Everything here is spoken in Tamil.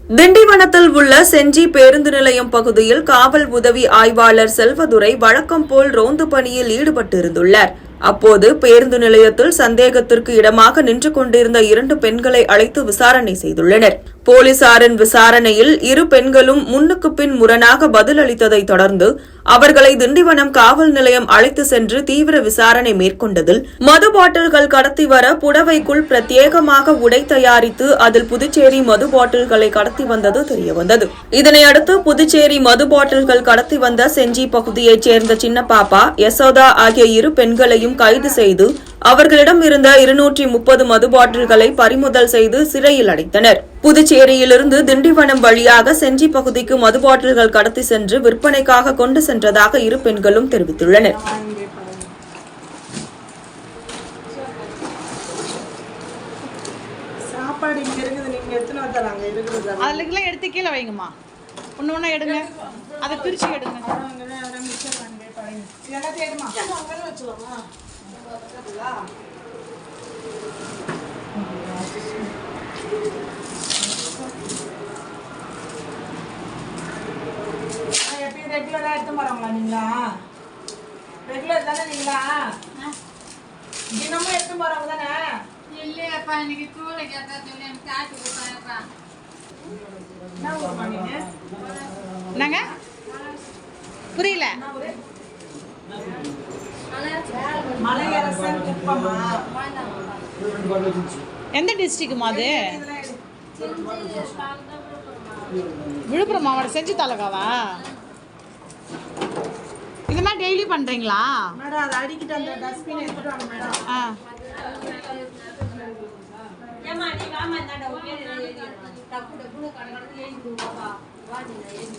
திண்டிவனத்தில் உள்ள செஞ்சி பேருந்து நிலையம் பகுதியில் காவல் உதவி ஆய்வாளர் செல்வதுரை வழக்கம் போல் ரோந்து பணியில் ஈடுபட்டிருந்துள்ளார். அப்போது பேருந்து நிலையத்தில் சந்தேகத்திற்கு இடமாக நின்று கொண்டிருந்த 2 பெண்களை அழைத்து விசாரணை செய்துள்ளனர். போலீசாரின் விசாரணையில் 2 பெண்களும் முன்னுக்கு பின் முரணாக பதிலளித்ததை தொடர்ந்து அவர்களை திண்டிவனம் காவல் நிலையம் அழைத்து சென்று தீவிர விசாரணை மேற்கொண்டதில் மது பாட்டில்கள் கடத்தி வர புடவைக்குள் பிரத்யேகமாக உடை தயாரித்து அதில் புதுச்சேரி மது பாட்டில்களை கடத்தி வந்தது தெரியவந்தது. இதனையடுத்து புதுச்சேரி மது பாட்டில்கள் கடத்தி வந்த செஞ்சி பகுதியைச் சேர்ந்த சின்னப்பாப்பா, யசோதா ஆகிய 2 பெண்களையும் கைது செய்து அவர்களிடம் இருந்த 230 மது பாட்டில்களை பறிமுதல் செய்து சிறையில் அடைத்தனர். புதுச்சேரியிலிருந்து திண்டிவனம் வழியாக செஞ்சி பகுதிக்கு மது பாட்டில்கள் கடத்தி சென்று விற்பனைக்காக கொண்டு சென்றதாக 2 பெண்களும் தெரிவித்துள்ளனர். சாப்பாடு இங்க இருக்குது, நீங்க எடுத்துட்டு வந்தாங்க இருக்குது. அதெல்லாம் எடுத்து கீழே வைங்கம்மா. ஒன்று ஒன்றா எடுங்க, அதை பிரிச்சு எடுங்க. எல்லாத்தையும் எடுமா வச்சுக்கோமா. எப்பயும் ரெகுலரா எடுத்து போறாங்களா நீங்களா? ரெகுலர் தானே நீங்களா? தினமும் எடுத்து போறவங்க தானே? இல்லையாப்பா, இன்னைக்கு தூளை கேட்டா சொல்லி எனக்கு காசு கொடுத்தாப்பா. என்ன ஊருமா நீங்க? என்னங்க புரியல? மலையரசன் குப்பமா? எந்த டிஸ்ட்ரிக்ட்மா அது? விழுப்புரம் மாவட்டம் செஞ்சி தாலுகாவா? இந்த மாதிரி டெய்லி பண்றீங்களா? மேடம் அதை அடிக்கிட்டு அந்த டஸ்ட்பின் எடுத்துட்டு வாங்க மேடம். ஏமா நீ வாமா, இந்த டப்பு டப்புனு கடை எழுதி கொடுப்பா. வா நீ எழுதி